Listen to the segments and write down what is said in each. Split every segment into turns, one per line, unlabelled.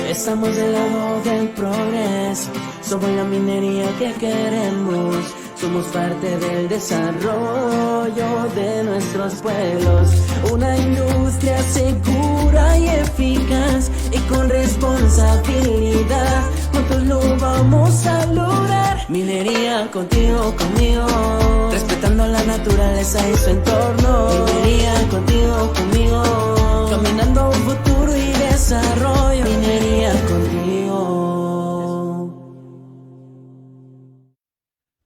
Estamos del lado del progreso, somos la minería que queremos, somos parte del desarrollo de nuestros pueblos. Una industria segura y eficaz y con responsabilidad, juntos lo vamos a lograr. Minería contigo, conmigo, respetando la naturaleza y su entorno. Minería contigo, conmigo, caminando a un futuro y desarrollo. Minería contigo.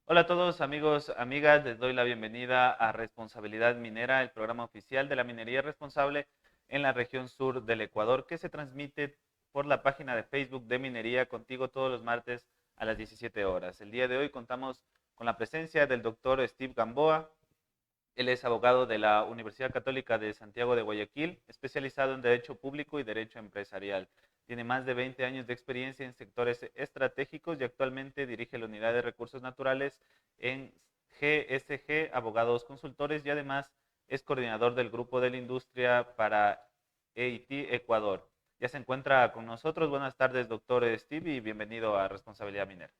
Hola a todos amigos, amigas, les doy la bienvenida a Responsabilidad Minera, el programa oficial de la minería responsable en la región sur del Ecuador, que se transmite por la página de Facebook de Minería Contigo todos los martes a las 17 horas. El día de hoy contamos con la presencia del doctor Steve Gamboa. Él es abogado de la Universidad Católica de Santiago de Guayaquil, especializado en Derecho Público y Derecho Empresarial. Tiene más de 20 años de experiencia en sectores estratégicos y actualmente dirige la Unidad de Recursos Naturales en GSG Abogados Consultores y además es coordinador del Grupo de la Industria para EIT Ecuador. Ya se encuentra con nosotros. Buenas tardes, doctor Steve, y bienvenido a Responsabilidad Minera.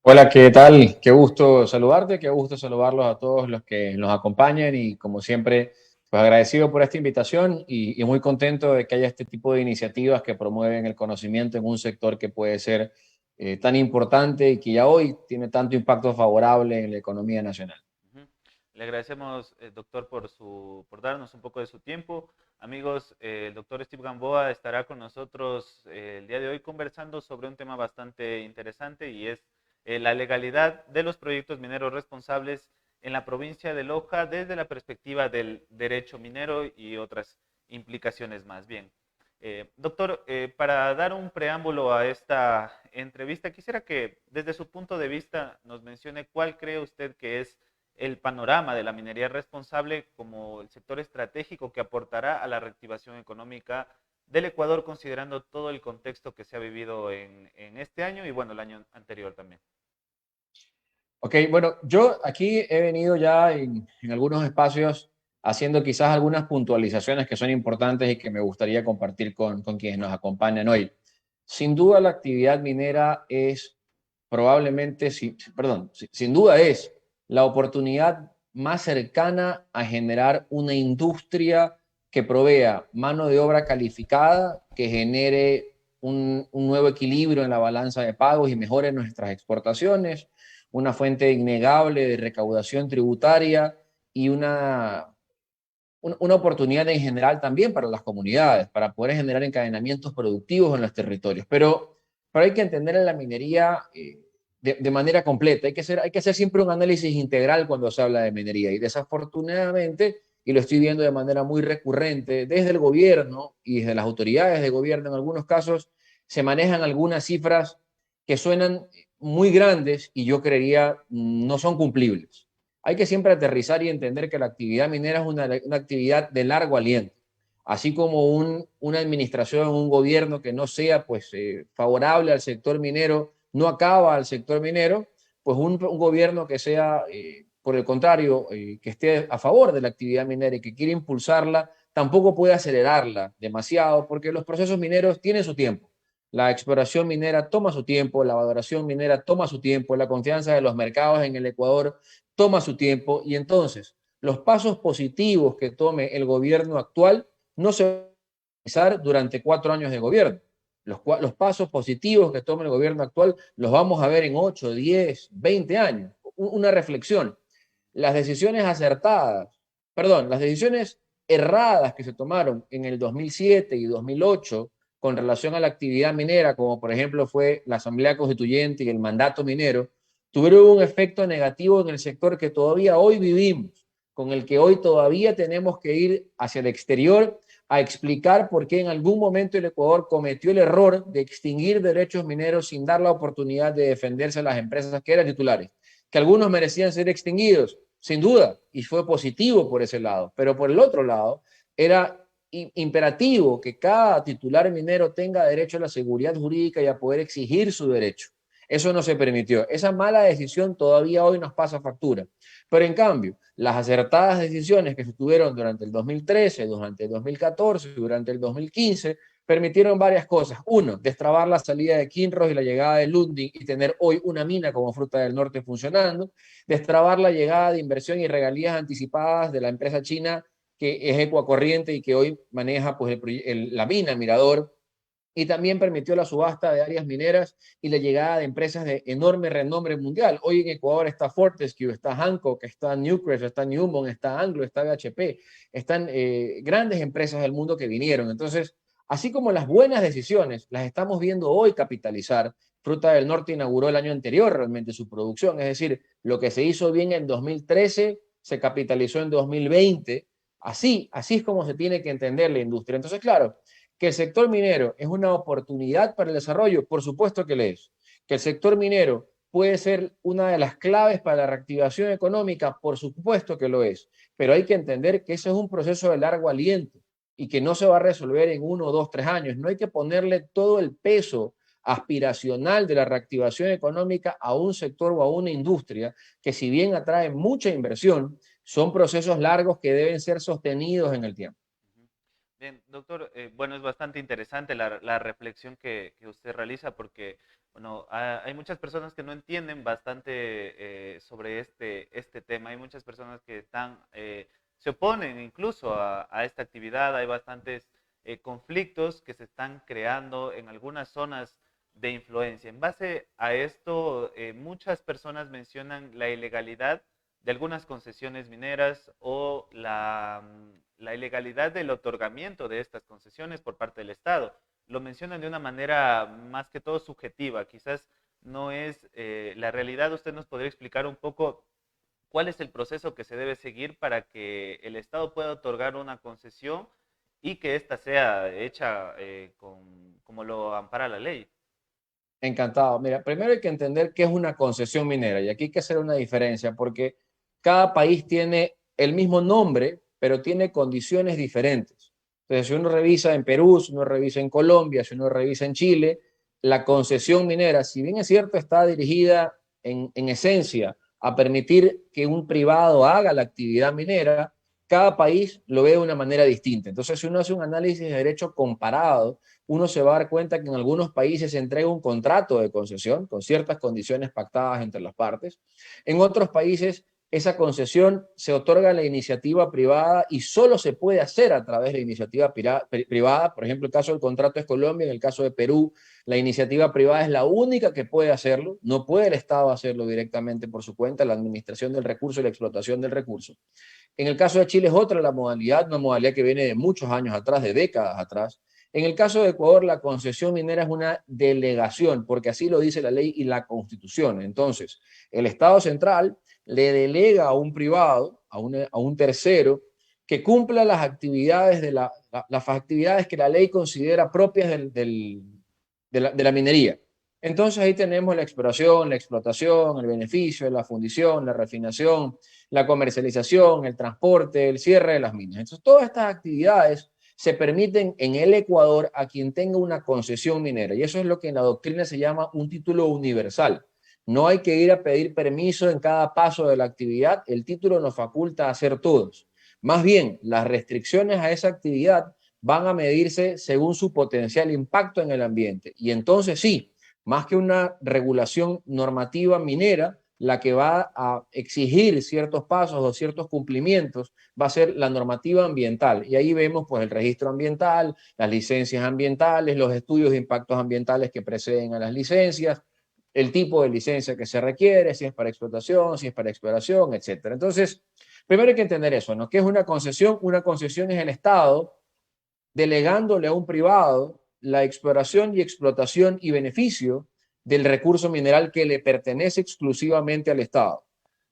Hola, ¿qué tal? Qué gusto saludarte, qué gusto saludarlos a todos los que nos acompañan y como siempre, pues agradecido por esta invitación y muy contento de que haya este tipo de iniciativas que promueven el conocimiento en un sector que puede ser tan importante y que ya hoy tiene tanto impacto favorable en la economía nacional.
Le agradecemos, doctor, por darnos un poco de su tiempo. Amigos, el doctor Steve Gamboa estará con nosotros el día de hoy conversando sobre un tema bastante interesante y es la legalidad de los proyectos mineros responsables en la provincia de Loja desde la perspectiva del derecho minero y otras implicaciones más. Bien, doctor, para dar un preámbulo a esta entrevista, quisiera que desde su punto de vista nos mencione cuál cree usted que es el panorama de la minería responsable como el sector estratégico que aportará a la reactivación económica del Ecuador, considerando todo el contexto que se ha vivido en este año y bueno, el año anterior también.
Ok, bueno, yo aquí he venido ya en algunos espacios haciendo quizás algunas puntualizaciones que son importantes y que me gustaría compartir con quienes nos acompañan hoy. Sin duda la actividad minera es probablemente, sin duda es la oportunidad más cercana a generar una industria que provea mano de obra calificada, que genere un nuevo equilibrio en la balanza de pagos y mejore nuestras exportaciones, una fuente innegable de recaudación tributaria y una oportunidad en general también para las comunidades, para poder generar encadenamientos productivos en los territorios. Pero hay que entender en la minería de manera completa. Hay que hacer siempre un análisis integral cuando se habla de minería. Y desafortunadamente, y lo estoy viendo de manera muy recurrente, desde el gobierno y desde las autoridades de gobierno, en algunos casos, se manejan algunas cifras que suenan muy grandes y yo creería no son cumplibles. hay que siempre aterrizar y entender que la actividad minera es una actividad de largo aliento. Así como una administración, un gobierno que no sea pues, favorable al sector minero, no acaba al sector minero, pues un gobierno que sea, por el contrario, que esté a favor de la actividad minera y que quiere impulsarla, tampoco puede acelerarla demasiado, porque los procesos mineros tienen su tiempo. La exploración minera toma su tiempo, la valoración minera toma su tiempo, la confianza de los mercados en el Ecuador toma su tiempo, y entonces los pasos positivos que tome el gobierno actual no se van a realizar durante 4 años de gobierno. Los pasos positivos que tome el gobierno actual los vamos a ver en 8, 10, 20 años. Una reflexión. Las decisiones acertadas, perdón, las decisiones erradas que se tomaron en el 2007 y 2008 con relación a la actividad minera, como por ejemplo fue la Asamblea Constituyente y el mandato minero, tuvieron un efecto negativo en el sector que todavía hoy vivimos, con el que hoy todavía tenemos que ir hacia el exterior a explicar por qué en algún momento el Ecuador cometió el error de extinguir derechos mineros sin dar la oportunidad de defenderse a las empresas que eran titulares, que algunos merecían ser extinguidos, sin duda, y fue positivo por ese lado, pero por el otro lado era imperativo que cada titular minero tenga derecho a la seguridad jurídica y a poder exigir su derecho. Eso no se permitió. Esa mala decisión todavía hoy nos pasa factura. Pero en cambio, las acertadas decisiones que se tuvieron durante el 2013, durante el 2014, durante el 2015, permitieron varias cosas. Uno, destrabar la salida de Kinross y la llegada de Lundin y tener hoy una mina como Fruta del Norte funcionando. Destrabar la llegada de inversión y regalías anticipadas de la empresa china que es Ecuacorriente y que hoy maneja pues, la mina Mirador, y también permitió la subasta de áreas mineras y la llegada de empresas de enorme renombre mundial. Hoy en Ecuador está Fortescue, está Hancock, está Newcrest, está Newmont, está Anglo, está BHP, están grandes empresas del mundo que vinieron. Entonces, así como las buenas decisiones las estamos viendo hoy capitalizar, Fruta del Norte inauguró el año anterior realmente su producción, es decir, lo que se hizo bien en 2013 se capitalizó en 2020. Así es como se tiene que entender la industria. Entonces, claro, que el sector minero es una oportunidad para el desarrollo, por supuesto que lo es. Que el sector minero puede ser una de las claves para la reactivación económica, por supuesto que lo es. Pero hay que entender que eso es un proceso de largo aliento y que no se va a resolver en 1, 2, 3 años. No hay que ponerle todo el peso aspiracional de la reactivación económica a un sector o a una industria que, si bien atrae mucha inversión, son procesos largos que deben ser sostenidos en el tiempo.
Bien, doctor, bueno, es bastante interesante la reflexión que usted realiza porque, bueno, hay muchas personas que no entienden bastante sobre este tema. Hay muchas personas que se oponen incluso a esta actividad. Hay bastantes conflictos que se están creando en algunas zonas de influencia. En base a esto, muchas personas mencionan la ilegalidad de algunas concesiones mineras o la ilegalidad del otorgamiento de estas concesiones por parte del Estado. Lo mencionan de una manera más que todo subjetiva, quizás no es la realidad. ¿Usted nos podría explicar un poco cuál es el proceso que se debe seguir para que el Estado pueda otorgar una concesión y que ésta sea hecha como lo ampara la ley?
Encantado. Mira, primero hay que entender qué es una concesión minera y aquí hay que hacer una diferencia porque cada país tiene el mismo nombre, pero tiene condiciones diferentes. Entonces, si uno revisa en Perú, si uno revisa en Colombia, si uno revisa en Chile, la concesión minera, si bien es cierto, está dirigida en esencia a permitir que un privado haga la actividad minera, cada país lo ve de una manera distinta. Entonces, si uno hace un análisis de derecho comparado, uno se va a dar cuenta que en algunos países se entrega un contrato de concesión con ciertas condiciones pactadas entre las partes. En otros países esa concesión se otorga a la iniciativa privada y solo se puede hacer a través de la iniciativa privada. Por ejemplo, el caso del contrato es Colombia, en el caso de Perú, la iniciativa privada es la única que puede hacerlo, no puede el Estado hacerlo directamente por su cuenta, la administración del recurso y la explotación del recurso. En el caso de Chile es otra la modalidad, una modalidad que viene de muchos años atrás, de décadas atrás. En el caso de Ecuador, la concesión minera es una delegación, porque así lo dice la ley y la Constitución. Entonces, el Estado central le delega a un privado, a un tercero, que cumpla las actividades, las actividades que la ley considera propias de la minería. Entonces ahí tenemos la exploración, la explotación, el beneficio, la fundición, la refinación, la comercialización, el transporte, el cierre de las minas. Entonces, todas estas actividades se permiten en el Ecuador a quien tenga una concesión minera, y eso es lo que en la doctrina se llama un título universal. No hay que ir a pedir permiso en cada paso de la actividad, el título nos faculta a hacer todos. Más bien, las restricciones a esa actividad van a medirse según su potencial impacto en el ambiente. Y entonces sí, más que una regulación normativa minera, la que va a exigir ciertos pasos o ciertos cumplimientos va a ser la normativa ambiental. Y ahí vemos pues el registro ambiental, las licencias ambientales, los estudios de impactos ambientales que preceden a las licencias, el tipo de licencia que se requiere, si es para explotación, si es para exploración, etcétera. Entonces, primero hay que entender eso, ¿no? ¿Qué es una concesión? Una concesión es el Estado delegándole a un privado la exploración y explotación y beneficio del recurso mineral que le pertenece exclusivamente al Estado.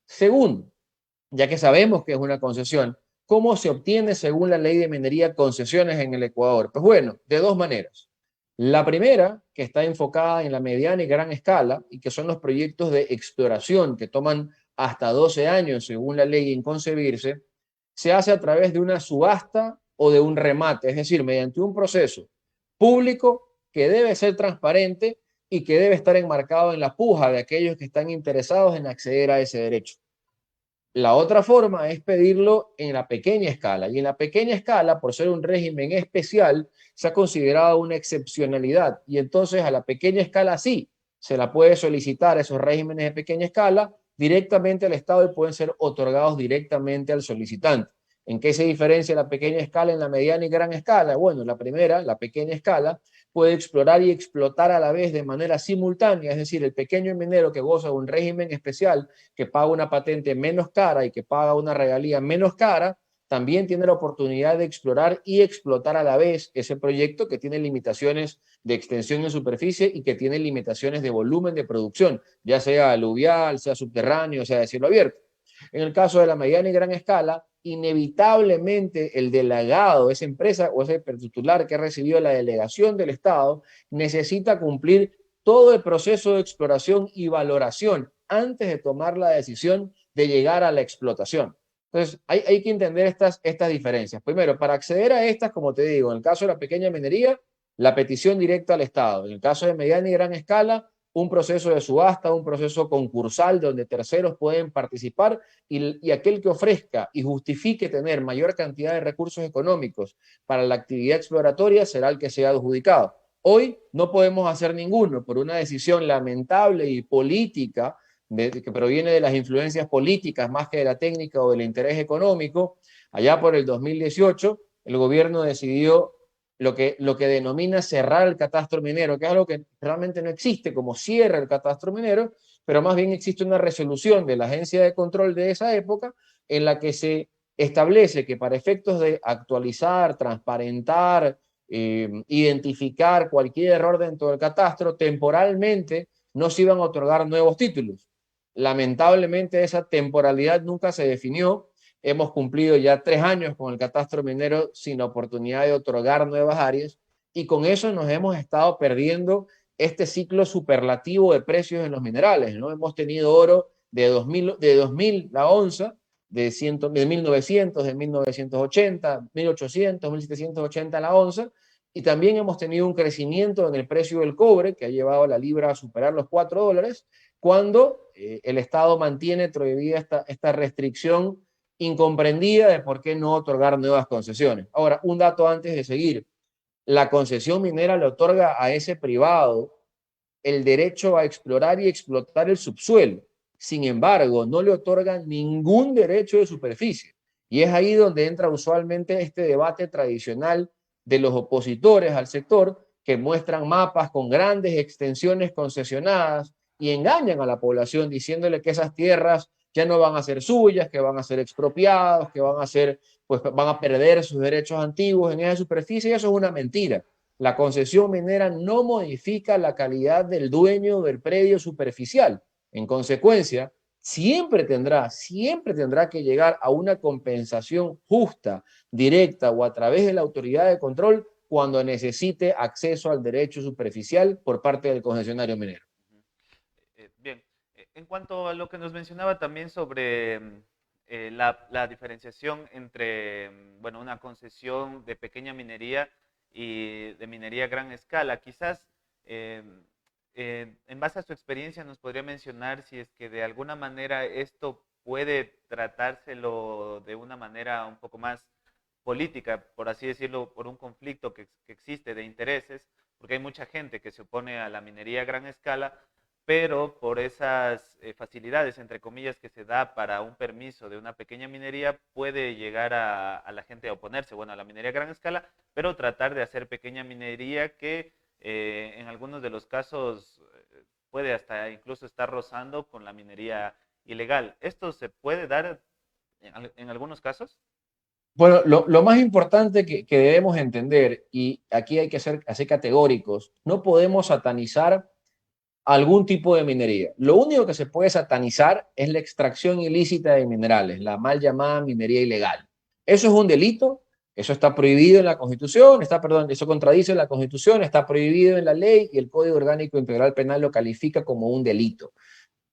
Segundo, ya que sabemos que es una concesión, ¿cómo se obtiene según la ley de minería concesiones en el Ecuador? Pues bueno, de dos maneras. La primera, que está enfocada en la mediana y gran escala, y que son los proyectos de exploración que toman hasta 12 años según la ley en concebirse, se hace a través de una subasta o de un remate, es decir, mediante un proceso público que debe ser transparente y que debe estar enmarcado en la puja de aquellos que están interesados en acceder a ese derecho. La otra forma es pedirlo en la pequeña escala, y en la pequeña escala, por ser un régimen especial, se ha considerado una excepcionalidad, y entonces a la pequeña escala sí, se la puede solicitar a esos regímenes de pequeña escala directamente al Estado y pueden ser otorgados directamente al solicitante. ¿En qué se diferencia la pequeña escala en la mediana y gran escala? Bueno, la primera, la pequeña escala, puede explorar y explotar a la vez de manera simultánea, es decir, el pequeño minero que goza de un régimen especial, que paga una patente menos cara y que paga una regalía menos cara, también tiene la oportunidad de explorar y explotar a la vez ese proyecto que tiene limitaciones de extensión en superficie y que tiene limitaciones de volumen de producción, ya sea aluvial, sea subterráneo, sea de cielo abierto. En el caso de la mediana y gran escala, inevitablemente el delegado, esa empresa o ese titular que ha recibido la delegación del Estado, necesita cumplir todo el proceso de exploración y valoración antes de tomar la decisión de llegar a la explotación. Entonces, hay que entender estas diferencias. Primero, para acceder a estas, como te digo, en el caso de la pequeña minería, la petición directa al Estado. En el caso de mediana y gran escala, un proceso de subasta, un proceso concursal donde terceros pueden participar y aquel que ofrezca y justifique tener mayor cantidad de recursos económicos para la actividad exploratoria será el que sea adjudicado. Hoy no podemos hacer ninguno por una decisión lamentable y política que proviene de las influencias políticas más que de la técnica o del interés económico. Allá por el 2018, el gobierno decidió lo que denomina cerrar el catastro minero, que es algo que realmente no existe como cierre el catastro minero, pero más bien existe una resolución de la agencia de control de esa época en la que se establece que para efectos de actualizar, transparentar, identificar cualquier error dentro del catastro, temporalmente no se iban a otorgar nuevos títulos. Lamentablemente esa temporalidad nunca se definió. Hemos cumplido ya 3 años con el catastro minero sin oportunidad de otorgar nuevas áreas y con eso nos hemos estado perdiendo este ciclo superlativo de precios en los minerales, ¿no? Hemos tenido oro de 2000 la onza, de 1900, de 1980, 1800, 1780 la onza, y también hemos tenido un crecimiento en el precio del cobre que ha llevado a la libra a superar los $4, cuando el Estado mantiene prohibida esta restricción incomprendida de por qué no otorgar nuevas concesiones. Ahora, un dato antes de seguir. La concesión minera le otorga a ese privado el derecho a explorar y explotar el subsuelo. Sin embargo, no le otorga ningún derecho de superficie. Y es ahí donde entra usualmente este debate tradicional de los opositores al sector que muestran mapas con grandes extensiones concesionadas y engañan a la población diciéndole que esas tierras ya no van a ser suyas, que van a ser expropiados, que van a perder sus derechos antiguos en esa superficie, y eso es una mentira. La concesión minera no modifica la calidad del dueño del predio superficial. En consecuencia, siempre tendrá que llegar a una compensación justa, directa o a través de la autoridad de control cuando necesite acceso al derecho superficial por parte del concesionario minero.
Bien, en cuanto a lo que nos mencionaba también sobre la diferenciación entre, bueno, una concesión de pequeña minería y de minería a gran escala. Quizás, en base a su experiencia, nos podría mencionar si es que de alguna manera esto puede tratárselo de una manera un poco más política, por así decirlo, por un conflicto que existe de intereses, porque hay mucha gente que se opone a la minería a gran escala, pero por esas facilidades, entre comillas, que se da para un permiso de una pequeña minería, puede llegar a la gente a oponerse, bueno, a la minería a gran escala, pero tratar de hacer pequeña minería que en algunos de los casos puede hasta incluso estar rozando con la minería ilegal. ¿Esto se puede dar en algunos casos?
Bueno, lo más importante que debemos entender, y aquí hay que ser así categóricos, no podemos satanizar algún tipo de minería. Lo único que se puede satanizar es la extracción ilícita de minerales, la mal llamada minería ilegal. Eso es un delito, eso está prohibido en la Constitución, eso contradice la Constitución, está prohibido en la ley y el Código Orgánico Integral Penal lo califica como un delito.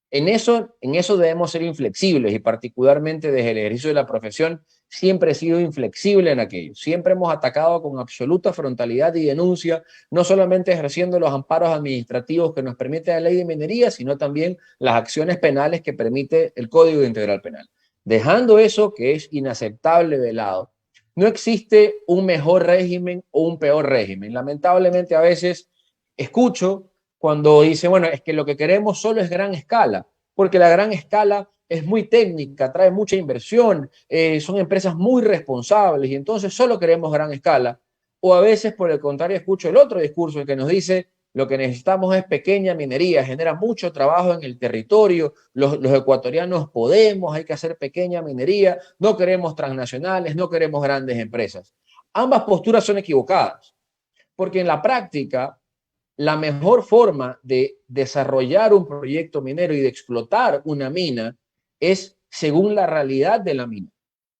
En eso debemos ser inflexibles y particularmente desde el ejercicio de la profesión siempre he sido inflexible en aquello. Siempre hemos atacado con absoluta frontalidad y denuncia, no solamente ejerciendo los amparos administrativos que nos permite la ley de minería, sino también las acciones penales que permite el Código Integral Penal. Dejando eso que es inaceptable de lado, no existe un mejor régimen o un peor régimen. Lamentablemente a veces escucho cuando dice, bueno, es que lo que queremos solo es gran escala, porque la gran escala es muy técnica, trae mucha inversión, son empresas muy responsables y entonces solo queremos gran escala. O a veces, por el contrario, escucho el otro discurso que nos dice, lo que necesitamos es pequeña minería, genera mucho trabajo en el territorio, los ecuatorianos podemos, hay que hacer pequeña minería, no queremos transnacionales, no queremos grandes empresas. Ambas posturas son equivocadas, porque en la práctica la mejor forma de desarrollar un proyecto minero y de explotar una mina es según la realidad de la mina.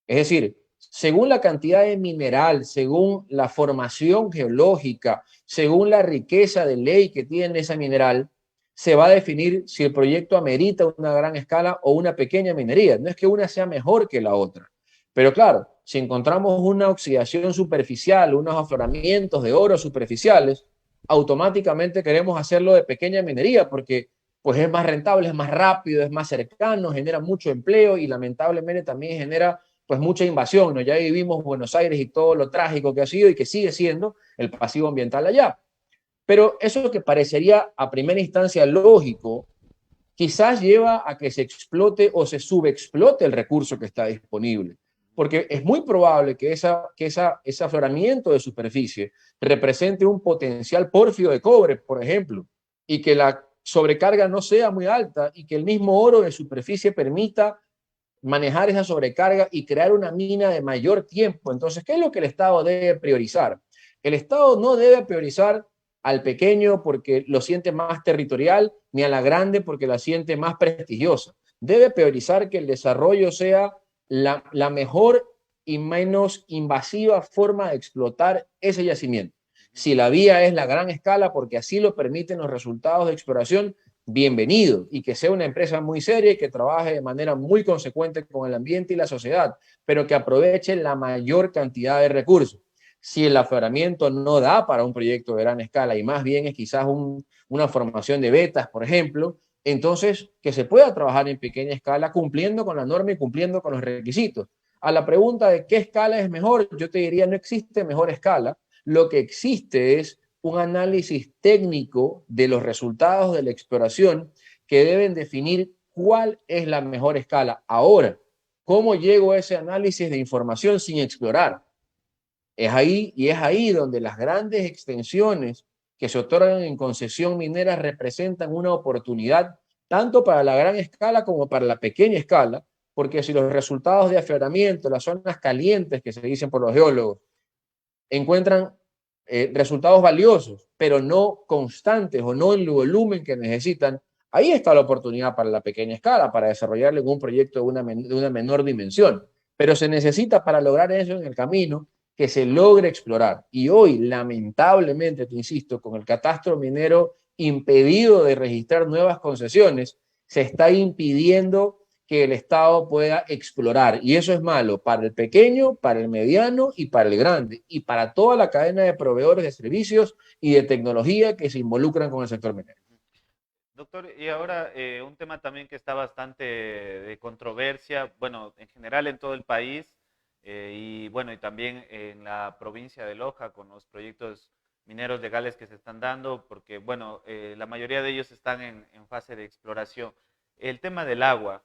Es decir, según la cantidad de mineral, según la formación geológica, según la riqueza de ley que tiene esa mineral, se va a definir si el proyecto amerita una gran escala o una pequeña minería. No es que una sea mejor que la otra. Pero claro, si encontramos una oxidación superficial, unos afloramientos de oro superficiales, automáticamente queremos hacerlo de pequeña minería porque pues es más rentable, es más rápido, es más cercano, genera mucho empleo y lamentablemente también genera pues mucha invasión, ¿no? Ya vivimos Buenos Aires y todo lo trágico que ha sido y que sigue siendo el pasivo ambiental allá. Pero eso que parecería a primera instancia lógico, quizás lleva a que se explote o se subexplote el recurso que está disponible. Porque es muy probable que ese afloramiento de superficie represente un potencial pórfido de cobre, por ejemplo, y que la sobrecarga no sea muy alta y que el mismo oro de superficie permita manejar esa sobrecarga y crear una mina de mayor tiempo. Entonces, ¿qué es lo que el Estado debe priorizar? El Estado no debe priorizar al pequeño porque lo siente más territorial, ni a la grande porque la siente más prestigiosa. Debe priorizar que el desarrollo sea la mejor y menos invasiva forma de explotar ese yacimiento. Si la vía es la gran escala, porque así lo permiten los resultados de exploración, bienvenido, y que sea una empresa muy seria y que trabaje de manera muy consecuente con el ambiente y la sociedad, pero que aproveche la mayor cantidad de recursos. Si el afloramiento no da para un proyecto de gran escala y más bien es quizás una formación de vetas, por ejemplo, entonces que se pueda trabajar en pequeña escala cumpliendo con la norma y cumpliendo con los requisitos. A la pregunta de qué escala es mejor, yo te diría no existe mejor escala. Lo que existe es un análisis técnico de los resultados de la exploración que deben definir cuál es la mejor escala. Ahora, ¿cómo llego a ese análisis de información sin explorar? Es ahí donde las grandes extensiones que se otorgan en concesión minera representan una oportunidad tanto para la gran escala como para la pequeña escala, porque si los resultados de afloramiento, las zonas calientes que se dicen por los geólogos, encuentran resultados valiosos, pero no constantes o no en el volumen que necesitan, ahí está la oportunidad para la pequeña escala, para desarrollarle un proyecto de una menor dimensión. Pero se necesita para lograr eso en el camino que se logre explorar. Y hoy, lamentablemente, te insisto, con el catastro minero impedido de registrar nuevas concesiones, se está impidiendo que el Estado pueda explorar. Y eso es malo para el pequeño, para el mediano y para el grande, y para toda la cadena de proveedores de servicios y de tecnología que se involucran con el sector minero.
Doctor, y ahora un tema también que está bastante de controversia, bueno, en general en todo el país, y bueno, y también en la provincia de Loja con los proyectos mineros legales que se están dando, porque bueno, la mayoría de ellos están en fase de exploración. El tema del agua,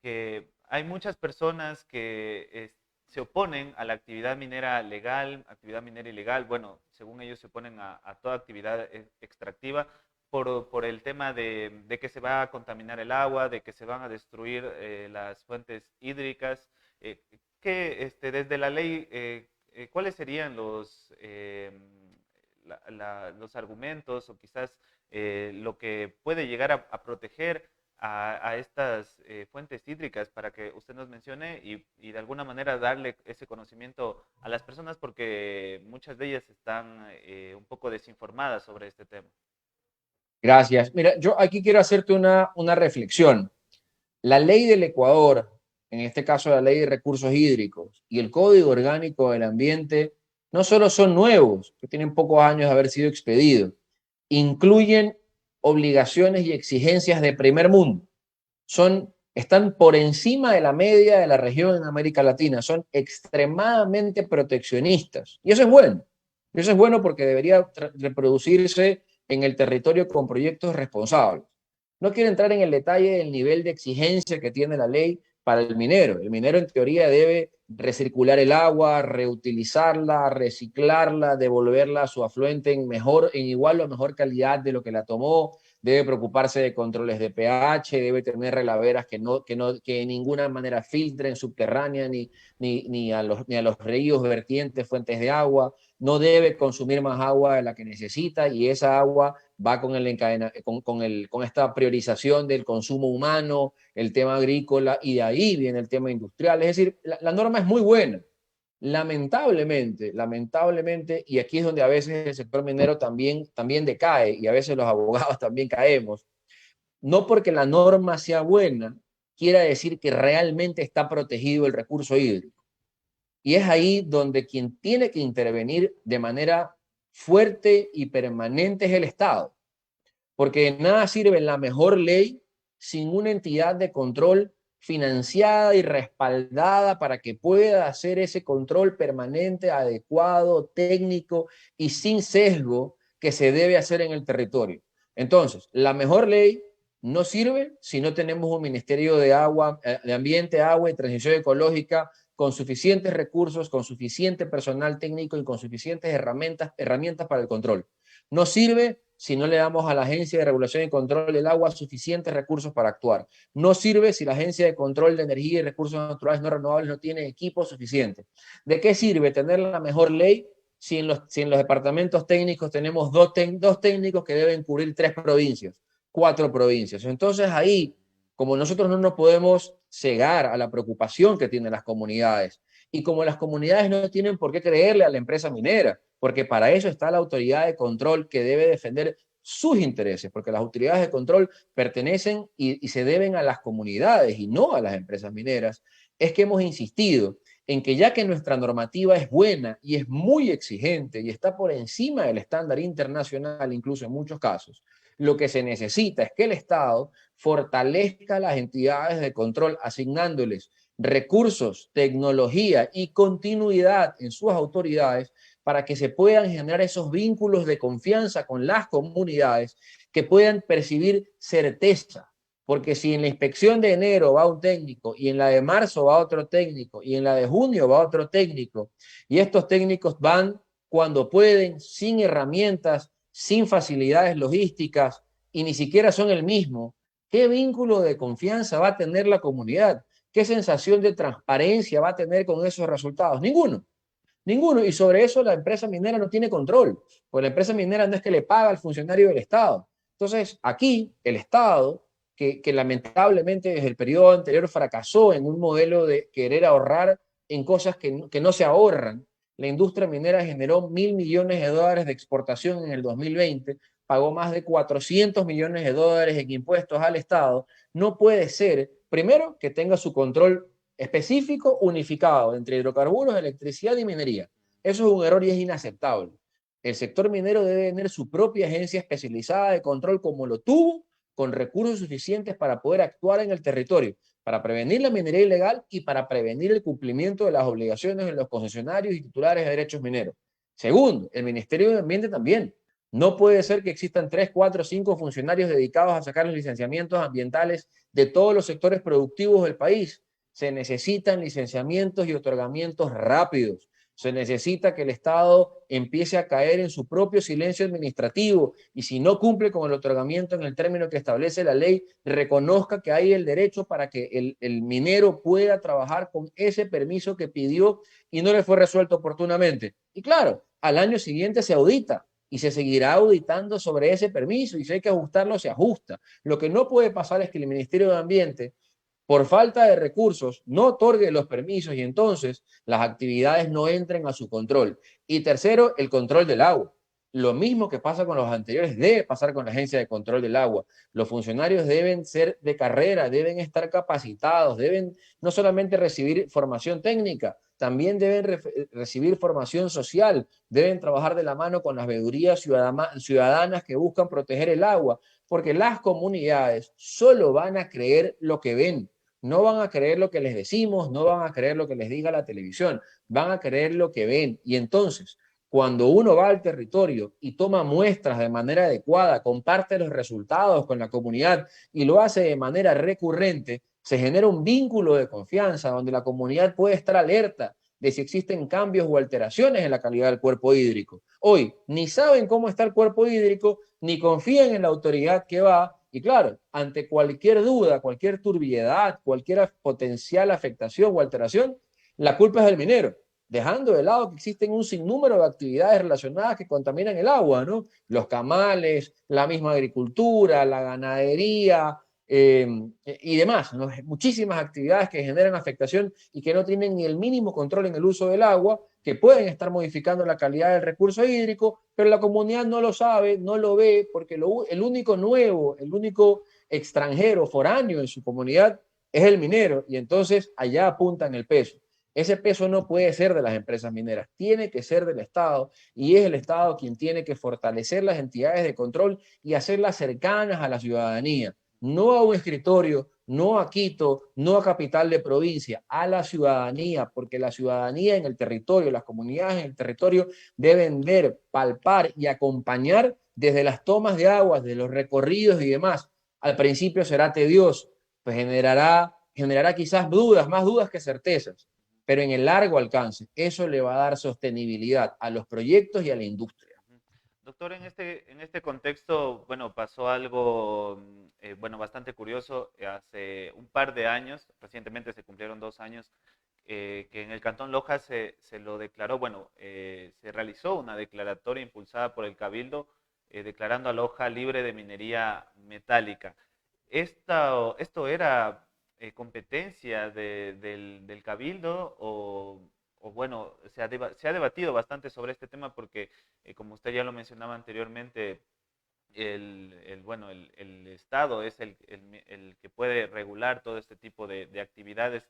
que hay muchas personas que se oponen a la actividad minera legal, actividad minera ilegal, bueno, según ellos se oponen a toda actividad extractiva por el tema de que se va a contaminar el agua, de que se van a destruir las fuentes hídricas. Que desde la ley, ¿cuáles serían los argumentos o quizás lo que puede llegar a proteger a estas fuentes hídricas para que usted nos mencione y de alguna manera darle ese conocimiento a las personas porque muchas de ellas están un poco desinformadas sobre este tema?
Gracias. Mira, yo aquí quiero hacerte una reflexión. La ley del Ecuador, en este caso la ley de recursos hídricos y el Código Orgánico del Ambiente, no solo son nuevos, que tienen pocos años de haber sido expedidos, incluyen obligaciones y exigencias de primer mundo. Están por encima de la media de la región en América Latina, son extremadamente proteccionistas. Y eso es bueno. Eso es bueno porque debería reproducirse en el territorio con proyectos responsables. No quiero entrar en el detalle del nivel de exigencia que tiene la ley para el minero. El minero en teoría debe recircular el agua, reutilizarla, reciclarla, devolverla a su afluente en igual o mejor calidad de lo que la tomó, debe preocuparse de controles de pH, debe tener relaveras que de ninguna manera filtren subterránea ni a los ríos, vertientes, fuentes de agua, no debe consumir más agua de la que necesita y esa agua va con esta priorización del consumo humano, el tema agrícola y de ahí viene el tema industrial. Es decir, la norma es muy buena. Lamentablemente, y aquí es donde a veces el sector minero también decae y a veces los abogados también caemos, no porque la norma sea buena, quiera decir que realmente está protegido el recurso hídrico. Y es ahí donde quien tiene que intervenir de manera fuerte y permanente es el Estado, porque de nada sirve la mejor ley sin una entidad de control financiada y respaldada para que pueda hacer ese control permanente, adecuado, técnico y sin sesgo que se debe hacer en el territorio. Entonces, la mejor ley no sirve si no tenemos un Ministerio de Agua, de Ambiente, Agua y Transición Ecológica con suficientes recursos, con suficiente personal técnico y con suficientes herramientas para el control. No sirve si no le damos a la Agencia de Regulación y Control del Agua suficientes recursos para actuar. No sirve si la Agencia de Control de Energía y Recursos Naturales no renovables no tiene equipo suficiente. ¿De qué sirve tener la mejor ley si en los departamentos técnicos tenemos dos técnicos que deben cubrir 3 provincias, 4 provincias? Entonces ahí, como nosotros no nos podemos cegar a la preocupación que tienen las comunidades y como las comunidades no tienen por qué creerle a la empresa minera, porque para eso está la autoridad de control que debe defender sus intereses, porque las autoridades de control pertenecen y se deben a las comunidades y no a las empresas mineras, es que hemos insistido en que ya que nuestra normativa es buena y es muy exigente y está por encima del estándar internacional, incluso en muchos casos, lo que se necesita es que el Estado fortalezca las entidades de control asignándoles recursos, tecnología y continuidad en sus autoridades para que se puedan generar esos vínculos de confianza con las comunidades que puedan percibir certeza. Porque si en la inspección de enero va un técnico y en la de marzo va otro técnico y en la de junio va otro técnico y estos técnicos van cuando pueden, sin herramientas, sin facilidades logísticas y ni siquiera son el mismo, ¿qué vínculo de confianza va a tener la comunidad? ¿Qué sensación de transparencia va a tener con esos resultados? Ninguno. Ninguno. Y sobre eso la empresa minera no tiene control, porque la empresa minera no es que le paga al funcionario del Estado. Entonces, aquí el Estado, que lamentablemente desde el periodo anterior fracasó en un modelo de querer ahorrar en cosas que no se ahorran. La industria minera generó $1.000 millones de exportación en el 2020, pagó más de $400 millones en impuestos al Estado. No puede ser Primero, que tenga su control específico, unificado entre hidrocarburos, electricidad y minería. Eso es un error y es inaceptable. El sector minero debe tener su propia agencia especializada de control como lo tuvo, con recursos suficientes para poder actuar en el territorio, para prevenir la minería ilegal y para prevenir el cumplimiento de las obligaciones de los concesionarios y titulares de derechos mineros. Segundo, el Ministerio de Ambiente también. No puede ser que existan 3, 4, 5 funcionarios dedicados a sacar los licenciamientos ambientales de todos los sectores productivos del país. Se necesitan licenciamientos y otorgamientos rápidos. Se necesita que el Estado empiece a caer en su propio silencio administrativo y si no cumple con el otorgamiento en el término que establece la ley, reconozca que hay el derecho para que el minero pueda trabajar con ese permiso que pidió y no le fue resuelto oportunamente. Y claro, al año siguiente se audita y se seguirá auditando sobre ese permiso y si hay que ajustarlo, se ajusta. Lo que no puede pasar es que el Ministerio de Ambiente por falta de recursos, no otorgue los permisos y entonces las actividades no entren a su control. Y tercero, el control del agua. Lo mismo que pasa con los anteriores debe pasar con la Agencia de Control del Agua. Los funcionarios deben ser de carrera, deben estar capacitados, deben no solamente recibir formación técnica, también deben recibir formación social, deben trabajar de la mano con las veedurías ciudadanas que buscan proteger el agua, porque las comunidades solo van a creer lo que ven. No van a creer lo que les decimos, no van a creer lo que les diga la televisión, van a creer lo que ven. Y entonces, cuando uno va al territorio y toma muestras de manera adecuada, comparte los resultados con la comunidad y lo hace de manera recurrente, se genera un vínculo de confianza donde la comunidad puede estar alerta de si existen cambios o alteraciones en la calidad del cuerpo hídrico. Hoy ni saben cómo está el cuerpo hídrico, ni confían en la autoridad que va. Y claro, ante cualquier duda, cualquier turbiedad, cualquier potencial afectación o alteración, la culpa es del minero, dejando de lado que existen un sinnúmero de actividades relacionadas que contaminan el agua, ¿no? Los camales, la misma agricultura, la ganadería y demás, ¿no? Muchísimas actividades que generan afectación y que no tienen ni el mínimo control en el uso del agua, que pueden estar modificando la calidad del recurso hídrico, pero la comunidad no lo sabe, no lo ve, porque el único nuevo, el único extranjero, foráneo en su comunidad es el minero, y entonces allá apuntan el peso. Ese peso no puede ser de las empresas mineras, tiene que ser del Estado, y es el Estado quien tiene que fortalecer las entidades de control y hacerlas cercanas a la ciudadanía, no a un escritorio, no a Quito, no a capital de provincia, a la ciudadanía, porque la ciudadanía en el territorio, las comunidades en el territorio deben ver, palpar y acompañar desde las tomas de aguas, de los recorridos y demás. Al principio será tedioso, pues generará quizás dudas, más dudas que certezas, pero en el largo alcance eso le va a dar sostenibilidad a los proyectos y a la industria.
Doctor, en este contexto, bueno, pasó algo, bueno, bastante curioso. Hace un par de años, recientemente se cumplieron 2 años, que en el Cantón Loja se lo declaró, bueno, se realizó una declaratoria impulsada por el Cabildo, declarando a Loja libre de minería metálica. ¿Esto era competencia del Cabildo o bueno, se ha debatido bastante sobre este tema porque, como usted ya lo mencionaba anteriormente, bueno, el Estado es el que puede regular todo este tipo de actividades,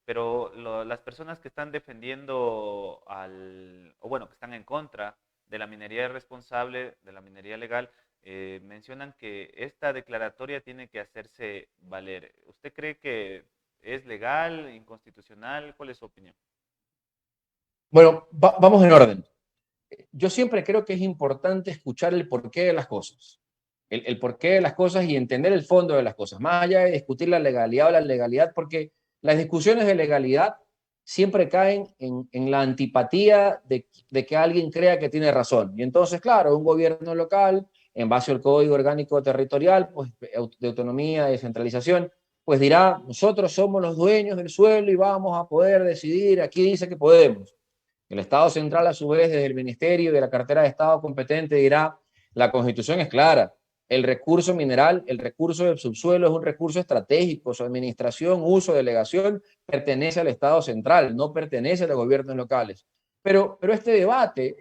pero las personas que están defendiendo o bueno, que están en contra de la minería irresponsable, de la minería legal, mencionan que esta declaratoria tiene que hacerse valer. ¿Usted cree que es legal, inconstitucional? ¿Cuál es su opinión?
Bueno, vamos en orden. Yo siempre creo que es importante escuchar el porqué de las cosas, el porqué de las cosas y entender el fondo de las cosas, más allá de discutir la legalidad o la ilegalidad, porque las discusiones de legalidad siempre caen en la antipatía de que alguien crea que tiene razón. Y entonces, claro, un gobierno local, en base al Código Orgánico Territorial, pues, de autonomía, de descentralización, pues dirá, nosotros somos los dueños del suelo y vamos a poder decidir, aquí dice que podemos. El Estado central, a su vez, desde el Ministerio y de la cartera de Estado competente, dirá, la Constitución es clara, el recurso mineral, el recurso del subsuelo es un recurso estratégico, su administración, uso, delegación, pertenece al Estado central, no pertenece a los gobiernos locales. Pero este debate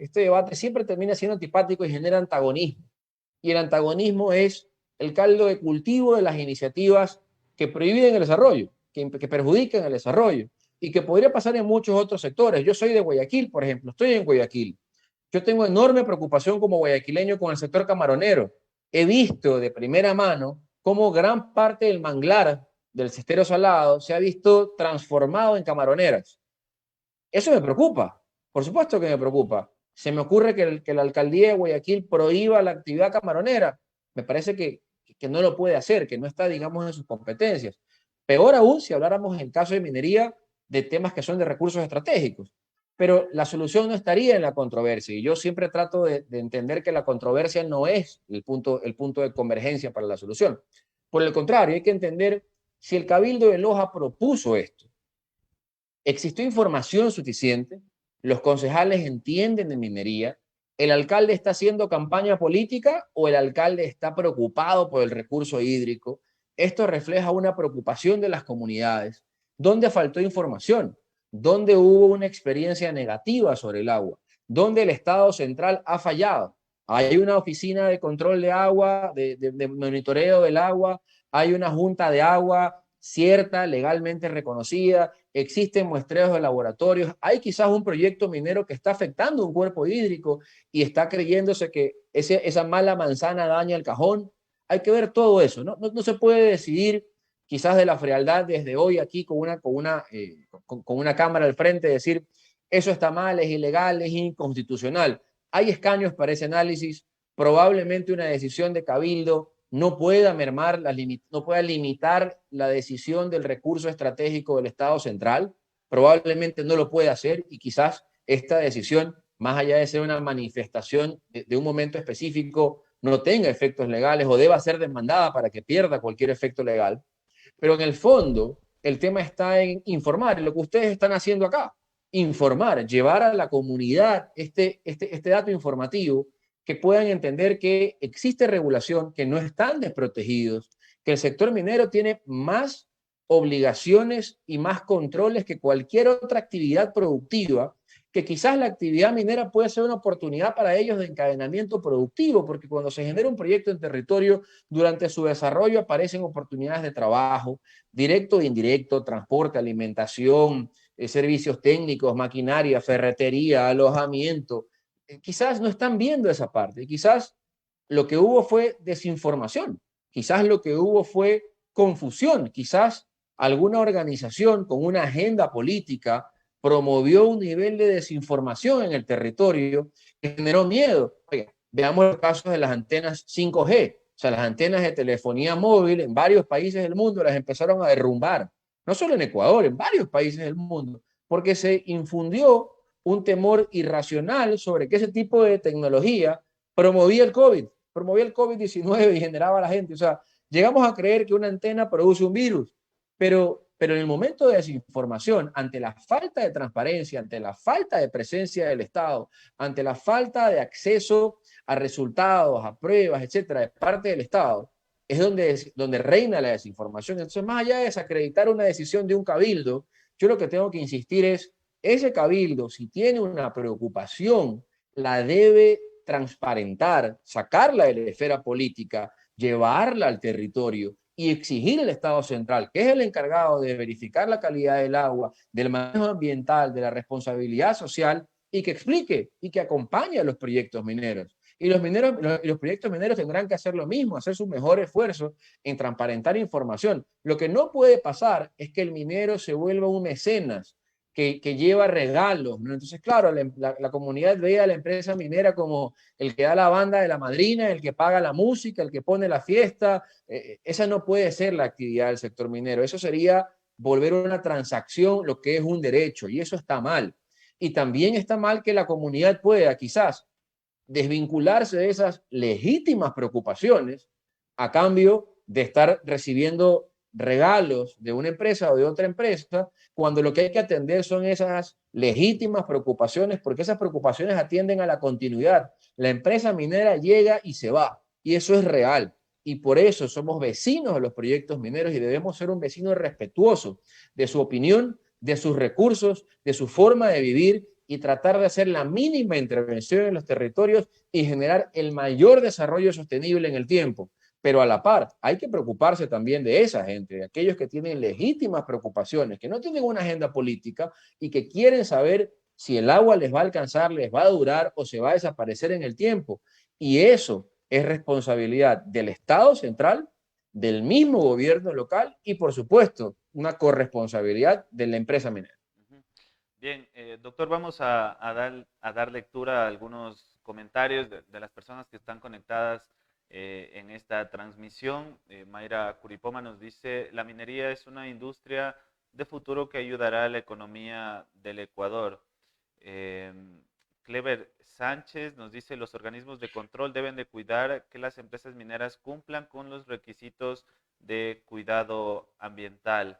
siempre termina siendo antipático y genera antagonismo. Y el antagonismo es el caldo de cultivo de las iniciativas que prohíben el desarrollo, que perjudican el desarrollo y que podría pasar en muchos otros sectores. Yo soy de Guayaquil, por ejemplo, estoy en Guayaquil. Yo tengo enorme preocupación como guayaquileño con el sector camaronero. He visto de primera mano cómo gran parte del manglar del Cestero Salado se ha visto transformado en camaroneras. Eso me preocupa, por supuesto que me preocupa. Se me ocurre que la alcaldía de Guayaquil prohíba la actividad camaronera. Me parece que no lo puede hacer, que no está, digamos, en sus competencias. Peor aún si habláramos en el caso de minería de temas que son de recursos estratégicos. Pero la solución no estaría en la controversia. Y yo siempre trato de entender que la controversia no es el punto de convergencia para la solución. Por el contrario, hay que entender si el Cabildo de Loja propuso esto. ¿Existió información suficiente? ¿Los concejales entienden de minería? ¿El alcalde está haciendo campaña política o el alcalde está preocupado por el recurso hídrico? Esto refleja una preocupación de las comunidades. ¿Dónde faltó información? ¿Dónde hubo una experiencia negativa sobre el agua? ¿Dónde el Estado central ha fallado? Hay una oficina de control de agua, de monitoreo del agua, hay una junta de agua cierta, legalmente reconocida, existen muestreos de laboratorios, hay quizás un proyecto minero que está afectando un cuerpo hídrico y está creyéndose que esa mala manzana daña el cajón. Hay que ver todo eso, ¿no? No se puede decidir quizás de la frialdad desde hoy aquí con una cámara al frente, decir eso está mal, es ilegal, es inconstitucional. Hay escaños para ese análisis, probablemente una decisión de cabildo no pueda mermar, no pueda limitar la decisión del recurso estratégico del Estado central, probablemente no lo puede hacer y quizás esta decisión, más allá de ser una manifestación de un momento específico, no tenga efectos legales o deba ser demandada para que pierda cualquier efecto legal. Pero en el fondo, el tema está en informar, lo que ustedes están haciendo acá, informar, llevar a la comunidad este dato informativo, que puedan entender que existe regulación, que no están desprotegidos, que el sector minero tiene más obligaciones y más controles que cualquier otra actividad productiva, que quizás la actividad minera puede ser una oportunidad para ellos de encadenamiento productivo, porque cuando se genera un proyecto en territorio, durante su desarrollo aparecen oportunidades de trabajo, directo e indirecto, transporte, alimentación, servicios técnicos, maquinaria, ferretería, alojamiento. Quizás no están viendo esa parte, quizás lo que hubo fue desinformación, quizás lo que hubo fue confusión, quizás alguna organización con una agenda política promovió un nivel de desinformación en el territorio que generó miedo. Oye, veamos los casos de las antenas 5G, o sea, las antenas de telefonía móvil en varios países del mundo las empezaron a derrumbar, no solo en Ecuador, en varios países del mundo, porque se infundió un temor irracional sobre que ese tipo de tecnología promovía el COVID-19 y generaba a la gente. O sea, llegamos a creer que una antena produce un virus, pero en el momento de desinformación, ante la falta de transparencia, ante la falta de presencia del Estado, ante la falta de acceso a resultados, a pruebas, etcétera, de parte del Estado, es donde reina la desinformación. Entonces, más allá de desacreditar una decisión de un cabildo, yo lo que tengo que insistir es, ese cabildo, si tiene una preocupación, la debe transparentar, sacarla de la esfera política, llevarla al territorio y exigir al Estado central, que es el encargado de verificar la calidad del agua, del manejo ambiental, de la responsabilidad social, y que explique y que acompañe a los proyectos mineros. Y los proyectos mineros tendrán que hacer lo mismo, hacer su mejor esfuerzo en transparentar información. Lo que no puede pasar es que el minero se vuelva un mecenas que lleva regalos, ¿no? Entonces, claro, la comunidad ve a la empresa minera como el que da la banda de la madrina, el que paga la música, el que pone la fiesta. Esa no puede ser la actividad del sector minero. Eso sería volver una transacción lo que es un derecho, y eso está mal. Y también está mal que la comunidad pueda quizás desvincularse de esas legítimas preocupaciones a cambio de estar recibiendo regalos de una empresa o de otra empresa, cuando lo que hay que atender son esas legítimas preocupaciones, porque esas preocupaciones atienden a la continuidad. La empresa minera llega y se va, y eso es real. Y por eso somos vecinos de los proyectos mineros y debemos ser un vecino respetuoso de su opinión, de sus recursos, de su forma de vivir, y tratar de hacer la mínima intervención en los territorios y generar el mayor desarrollo sostenible en el tiempo. pero a la par hay que preocuparse también de esa gente, de aquellos que tienen legítimas preocupaciones, que no tienen una agenda política y que quieren saber si el agua les va a alcanzar, les va a durar o se va a desaparecer en el tiempo. Y eso es responsabilidad del Estado central, del mismo gobierno local y, por supuesto, una corresponsabilidad de la empresa minera.
Bien, doctor, vamos a dar lectura a algunos comentarios de las personas que están conectadas en esta transmisión. Mayra Curipoma nos dice, la minería es una industria de futuro que ayudará a la economía del Ecuador. Clever Sánchez nos dice, los organismos de control deben de cuidar que las empresas mineras cumplan con los requisitos de cuidado ambiental.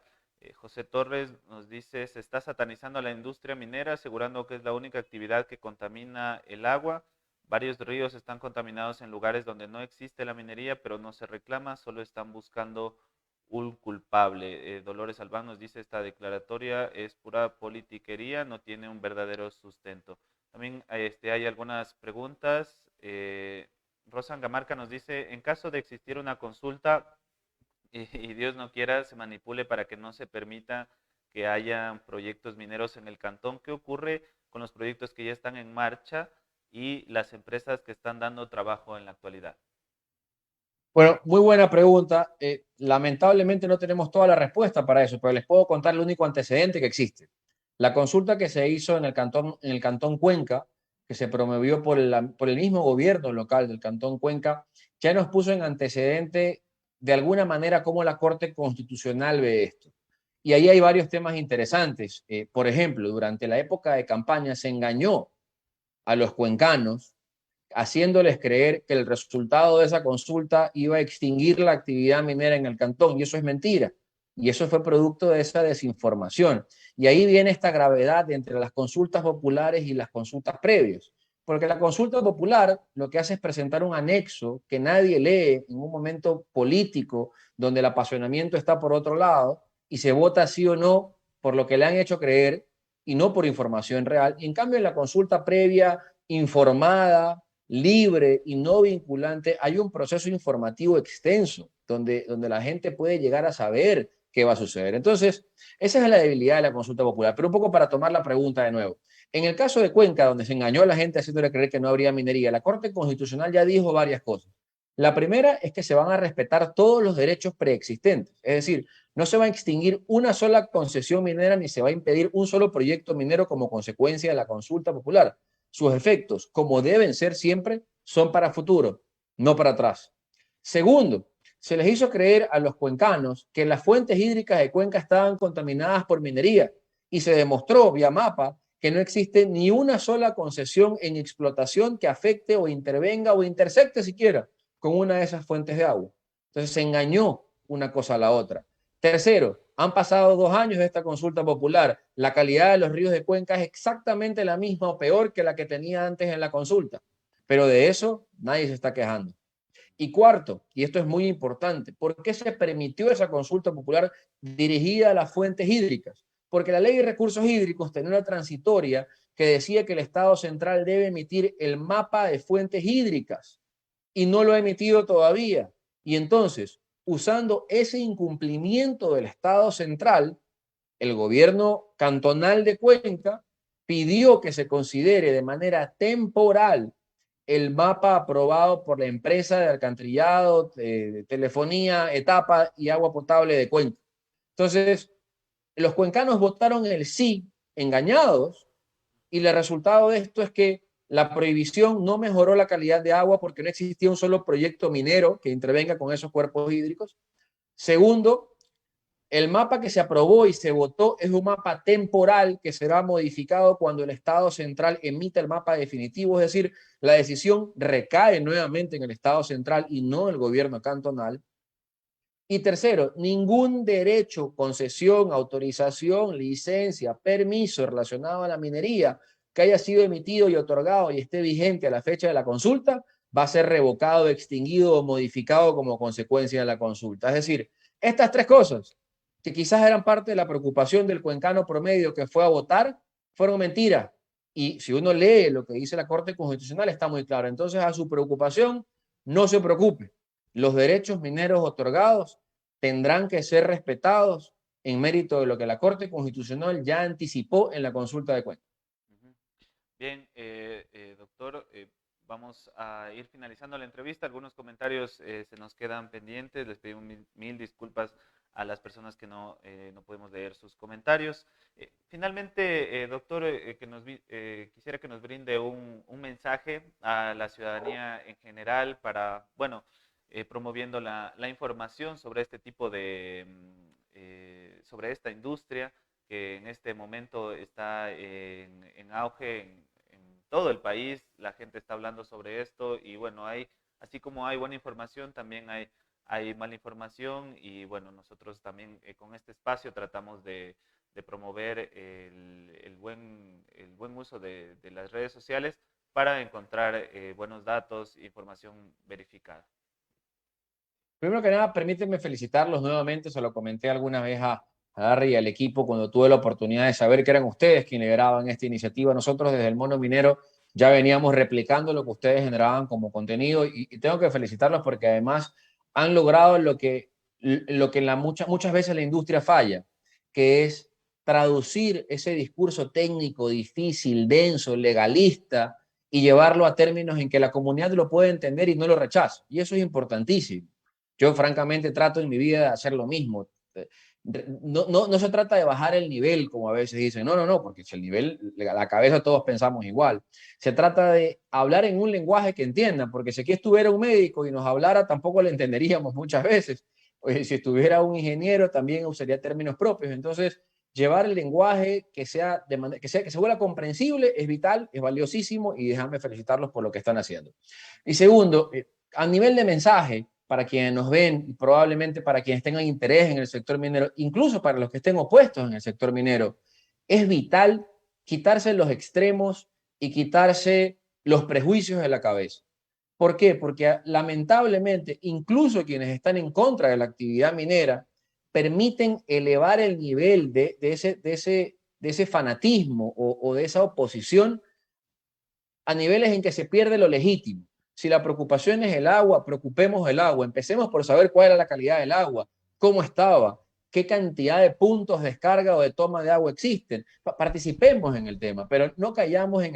José Torres nos dice, se está satanizando a la industria minera, asegurando que es la única actividad que contamina el agua. Varios ríos están contaminados en lugares donde no existe la minería, pero no se reclama, solo están buscando un culpable. Dolores Albán nos dice, esta declaratoria es pura politiquería, no tiene un verdadero sustento. También hay algunas preguntas. Rosan Gamarca nos dice, en caso de existir una consulta y Dios no quiera se manipule para que no se permita que haya proyectos mineros en el cantón, ¿qué ocurre con los proyectos que ya están en marcha y las empresas que están dando trabajo en la actualidad?
Bueno, muy buena pregunta. Lamentablemente no tenemos toda la respuesta para eso, pero les puedo contar el único antecedente que existe. La consulta que se hizo en el cantón Cuenca, que se promovió por el mismo gobierno local del cantón Cuenca, ya nos puso en antecedente de alguna manera cómo la Corte Constitucional ve esto. Y ahí hay varios temas interesantes. Por ejemplo, durante la época de campaña se engañó a los cuencanos haciéndoles creer que el resultado de esa consulta iba a extinguir la actividad minera en el cantón, y eso es mentira. Y eso fue producto de esa desinformación. Y ahí viene esta gravedad entre las consultas populares y las consultas previas. Porque la consulta popular lo que hace es presentar un anexo que nadie lee en un momento político donde el apasionamiento está por otro lado y se vota sí o no por lo que le han hecho creer y no por información real. Y en cambio, en la consulta previa, informada, libre y no vinculante, hay un proceso informativo extenso donde la gente puede llegar a saber qué va a suceder. Entonces, esa es la debilidad de la consulta popular. Pero un poco para tomar la pregunta de nuevo. En el caso de Cuenca, donde se engañó a la gente haciéndole creer que no habría minería, la Corte Constitucional ya dijo varias cosas. La primera es que se van a respetar todos los derechos preexistentes. Es decir, no se va a extinguir una sola concesión minera ni se va a impedir un solo proyecto minero como consecuencia de la consulta popular. Sus efectos, como deben ser siempre, son para futuro, no para atrás. Segundo, se les hizo creer a los cuencanos que las fuentes hídricas de Cuenca estaban contaminadas por minería y se demostró vía mapa que no existe ni una sola concesión en explotación que afecte o intervenga o intersecte siquiera con una de esas fuentes de agua. Entonces se engañó una cosa a la otra. Tercero, han pasado 2 años de esta consulta popular. La calidad de los ríos de Cuenca es exactamente la misma o peor que la que tenía antes en la consulta. Pero de eso nadie se está quejando. Y cuarto, y esto es muy importante, ¿por qué se permitió esa consulta popular dirigida a las fuentes hídricas? Porque la ley de recursos hídricos tenía una transitoria que decía que el Estado central debe emitir el mapa de fuentes hídricas y no lo ha emitido todavía. Y entonces, usando ese incumplimiento del Estado central, el gobierno cantonal de Cuenca pidió que se considere de manera temporal el mapa aprobado por la empresa de alcantarillado, de telefonía, etapa y agua potable de Cuenca. Entonces, los cuencanos votaron el sí, engañados, y el resultado de esto es que la prohibición no mejoró la calidad de agua porque no existía un solo proyecto minero que intervenga con esos cuerpos hídricos. Segundo, el mapa que se aprobó y se votó es un mapa temporal que será modificado cuando el Estado central emita el mapa definitivo, es decir, la decisión recae nuevamente en el Estado central y no en el gobierno cantonal. Y tercero, ningún derecho, concesión, autorización, licencia, permiso relacionado a la minería que haya sido emitido y otorgado y esté vigente a la fecha de la consulta va a ser revocado, extinguido o modificado como consecuencia de la consulta. Es decir, estas 3 cosas que quizás eran parte de la preocupación del cuencano promedio que fue a votar, fueron mentiras. Y si uno lee lo que dice la Corte Constitucional, está muy claro. Entonces, a su preocupación, no se preocupe. los derechos mineros otorgados tendrán que ser respetados en mérito de lo que la Corte Constitucional ya anticipó en la consulta de cuentas.
Bien, doctor, vamos a ir finalizando la entrevista. Algunos comentarios se nos quedan pendientes. Les pido mil disculpas a las personas que no podemos leer sus comentarios. Finalmente, doctor, quisiera que nos brinde un mensaje a la ciudadanía en general para, bueno, promoviendo la información sobre este tipo de, sobre esta industria que en este momento está en auge en todo el país. La gente está hablando sobre esto y bueno, así como hay buena información, también hay mala información y bueno, nosotros también con este espacio tratamos de promover el buen uso de las redes sociales para encontrar buenos datos e información verificada.
Primero que nada, permítanme felicitarlos nuevamente, se lo comenté alguna vez a Harry y al equipo cuando tuve la oportunidad de saber que eran ustedes quienes lideraban esta iniciativa. Nosotros desde el Mono Minero ya veníamos replicando lo que ustedes generaban como contenido y tengo que felicitarlos porque además han logrado lo que muchas veces la industria falla, que es traducir ese discurso técnico, difícil, denso, legalista y llevarlo a términos en que la comunidad lo puede entender y no lo rechaza. Y eso es importantísimo. Yo francamente trato en mi vida de hacer lo mismo. No se trata de bajar el nivel, como a veces dicen. No, porque si el nivel, la cabeza todos pensamos igual. Se trata de hablar en un lenguaje que entiendan, porque si aquí estuviera un médico y nos hablara, tampoco le entenderíamos muchas veces. Oye, si estuviera un ingeniero, también usaría términos propios. Entonces, llevar el lenguaje que se vuelva comprensible es vital, es valiosísimo y déjame felicitarlos por lo que están haciendo. Y segundo, a nivel de mensaje, para quienes nos ven y probablemente para quienes tengan interés en el sector minero, incluso para los que estén opuestos en el sector minero, es vital quitarse los extremos y quitarse los prejuicios de la cabeza. ¿Por qué? Porque lamentablemente, incluso quienes están en contra de la actividad minera, permiten elevar el nivel de ese fanatismo o de esa oposición a niveles en que se pierde lo legítimo. Si la preocupación es el agua, preocupemos el agua. Empecemos por saber cuál era la calidad del agua, cómo estaba, qué cantidad de puntos de descarga o de toma de agua existen. Participemos en el tema, pero no caigamos en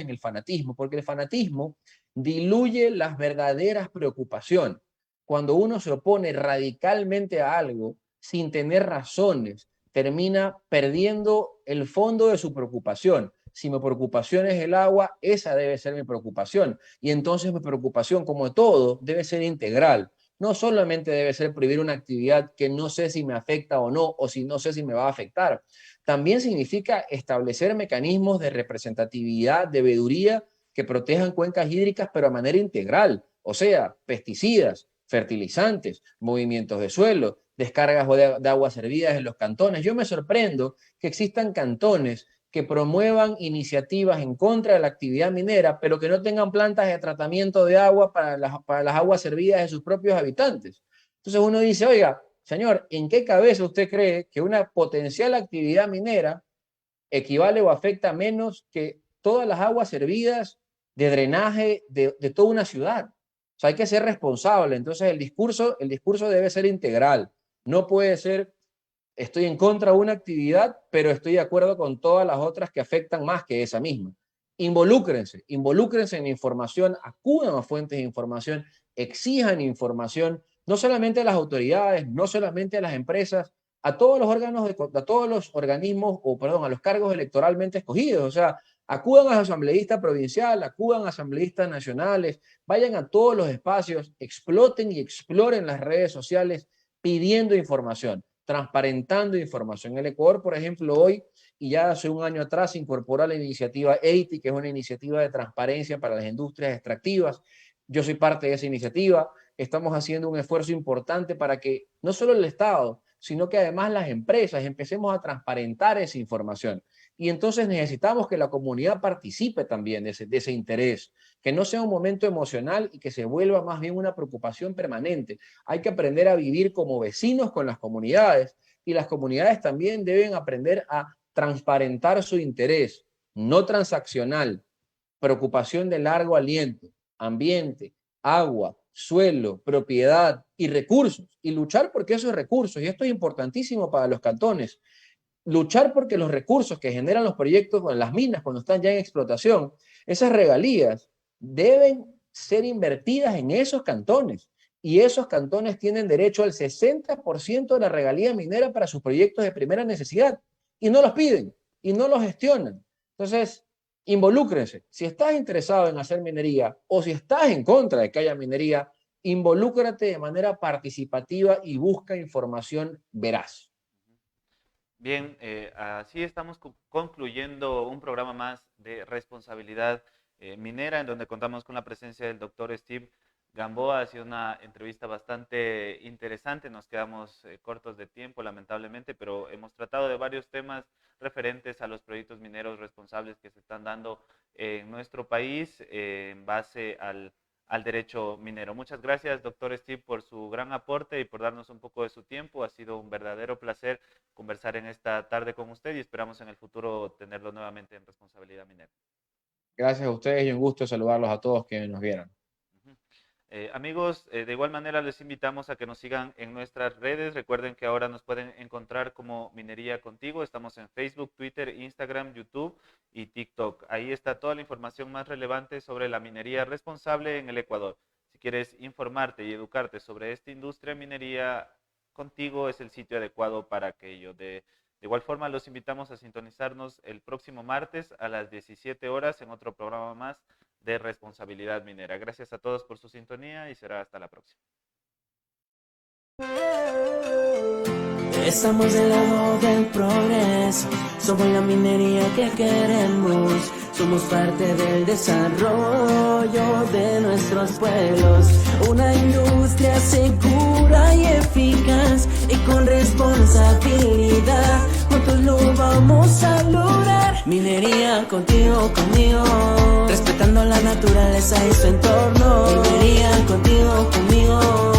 el fanatismo, porque el fanatismo diluye las verdaderas preocupaciones. Cuando uno se opone radicalmente a algo sin tener razones, termina perdiendo el fondo de su preocupación. Si mi preocupación es el agua, esa debe ser mi preocupación. Y entonces mi preocupación, como todo, debe ser integral. No solamente debe ser prohibir una actividad que no sé si me afecta o no, o si no sé si me va a afectar. También significa establecer mecanismos de representatividad, de veeduría, que protejan cuencas hídricas, pero de manera integral. O sea, pesticidas, fertilizantes, movimientos de suelo, descargas de aguas servidas en los cantones. Yo me sorprendo que existan cantones que promuevan iniciativas en contra de la actividad minera, pero que no tengan plantas de tratamiento de agua para las aguas servidas de sus propios habitantes. Entonces uno dice, oiga, señor, ¿en qué cabeza usted cree que una potencial actividad minera equivale o afecta menos que todas las aguas servidas de drenaje de toda una ciudad? O sea, hay que ser responsable. Entonces el discurso debe ser integral. No puede ser estoy en contra de una actividad, pero estoy de acuerdo con todas las otras que afectan más que esa misma. Involúcrense en información, acudan a fuentes de información, exijan información, no solamente a las autoridades, no solamente a las empresas, a todos los órganos, a todos los organismos, a los cargos electoralmente escogidos. O sea, acudan a asambleísta provincial, acudan a asambleístas nacionales, vayan a todos los espacios, exploten y exploren las redes sociales pidiendo información, transparentando información. En el Ecuador, por ejemplo, hoy y ya hace un año atrás se incorporó a la iniciativa EITI, que es una iniciativa de transparencia para las industrias extractivas. Yo soy parte de esa iniciativa. Estamos haciendo un esfuerzo importante para que no solo el Estado, sino que además las empresas empecemos a transparentar esa información. Y entonces necesitamos que la comunidad participe también de ese interés, que no sea un momento emocional y que se vuelva más bien una preocupación permanente. Hay que aprender a vivir como vecinos con las comunidades y las comunidades también deben aprender a transparentar su interés, no transaccional, preocupación de largo aliento, ambiente, agua, suelo, propiedad y recursos, y luchar porque esos recursos, y esto es importantísimo para los cantones, luchar porque los recursos que generan los proyectos con las minas cuando están ya en explotación, esas regalías deben ser invertidas en esos cantones, y esos cantones tienen derecho al 60% de la regalía minera para sus proyectos de primera necesidad, y no los piden, y no los gestionan. Entonces, involúcrense. Si estás interesado en hacer minería o si estás en contra de que haya minería, involúcrate de manera participativa y busca información veraz.
Bien, así estamos concluyendo un programa más de responsabilidad minera, en donde contamos con la presencia del doctor Steve Gamboa. Ha sido una entrevista bastante interesante, nos quedamos cortos de tiempo lamentablemente, pero hemos tratado de varios temas referentes a los proyectos mineros responsables que se están dando en nuestro país en base al derecho minero. Muchas gracias, doctor Steve, por su gran aporte y por darnos un poco de su tiempo. Ha sido un verdadero placer conversar en esta tarde con usted y esperamos en el futuro tenerlo nuevamente en Responsabilidad Minera.
Gracias a ustedes y un gusto saludarlos a todos que nos vieran.
Amigos, de igual manera les invitamos a que nos sigan en nuestras redes. Recuerden que ahora nos pueden encontrar como Minería Contigo. Estamos en Facebook, Twitter, Instagram, YouTube y TikTok. Ahí está toda la información más relevante sobre la minería responsable en el Ecuador. Si quieres informarte y educarte sobre esta industria, Minería Contigo es el sitio adecuado para aquello. De igual forma, los invitamos a sintonizarnos el próximo martes a las 17 horas en otro programa más de Responsabilidad Minera. Gracias a todos por su sintonía y será hasta la próxima.
Estamos del lado del progreso, somos la minería que queremos, somos parte del desarrollo de nuestros pueblos, una industria segura y eficaz y con responsabilidad, juntos lo vamos a lograr. Minería contigo, conmigo, respetando la naturaleza y su entorno. Minería contigo, conmigo.